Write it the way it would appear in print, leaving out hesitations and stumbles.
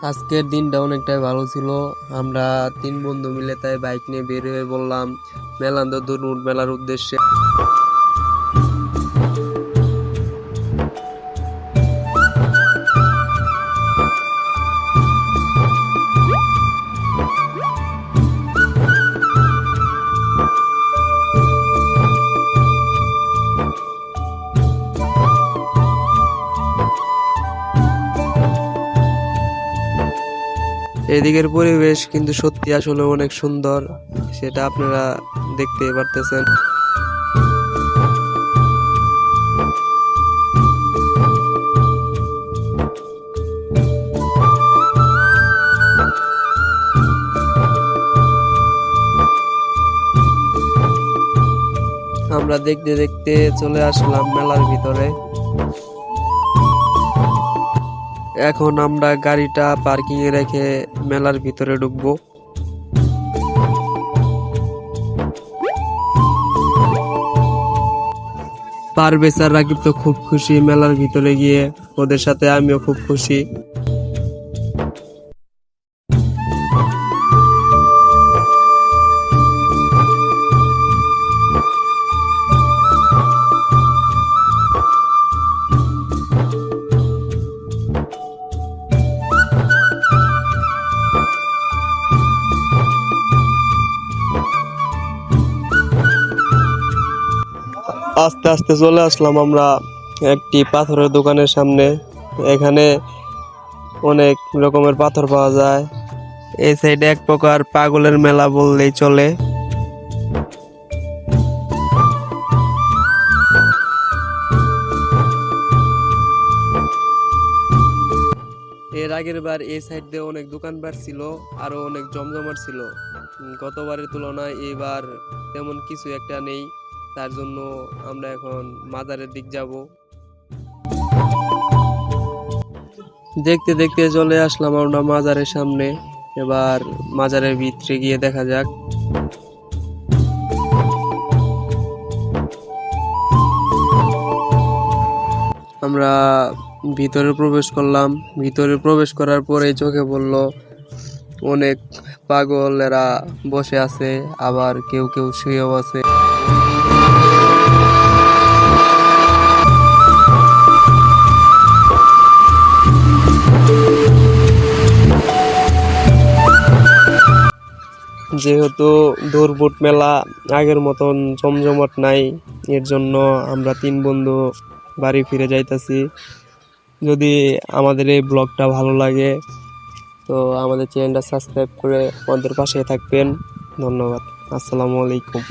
আজকের দিনটা অনেকটাই ভালো ছিল। আমরা তিন বন্ধু মিলে তাই বাইক নিয়ে বের হয়ে বললাম মেলান্দহ মেলার উদ্দেশ্যে। এদিকের পরিবেশ কিন্তু সত্যি আসলে অনেক সুন্দর, সেটা আপনারা দেখতে পারতেছেন। আমরা দেখতে দেখতে চলে আসলাম মেলার ভিতরে। এখন আমরা গাড়িটা পার্কিং এ রেখে মেলার ভিতরে ঢুকবো। পারভেজ আর রাকিব তো খুব খুশি মেলার ভিতরে গিয়ে, ওদের সাথে আমিও খুব খুশি। আস্তে আস্তে চলে আসলাম আমরা একটি পাথরের দোকানের সামনে। এখানে অনেক রকমের পাথর পাওয়া যায়। এই সাইডে এক প্রকার পাগলের মেলা বললেই চলে। এর আগের বার এই সাইড দিয়ে অনেক দোকানপাট ছিল, আরো অনেক জমজমাট ছিল। গতবারের তুলনায় এবার তেমন কিছু একটা নেই, তার জন্য আমরা এখন মাজারের দিক যাব। দেখতে দেখতে চলে আসলাম আমরা মাজারের সামনে। এবার মাজারের ভিতরে গিয়ে দেখা যাক। আমরা ভিতরে প্রবেশ করলাম। ভিতরে প্রবেশ করার পরে চোখে পড়ল অনেক পাগলেরা বসে আছে, আবার কেউ কেউ শুয়েও আছে। যেহেতু দৌড়বুট মেলা আগের মতন জমজমাট নাই, এর জন্য আমরা তিন বন্ধু বাড়ি ফিরে যাইতাছি। যদি আমাদের এই ব্লগটা ভালো লাগে তো আমাদের চ্যানেলটা সাবস্ক্রাইব করে আমাদের পাশে থাকবেন। ধন্যবাদ। আসসালামু আলাইকুম।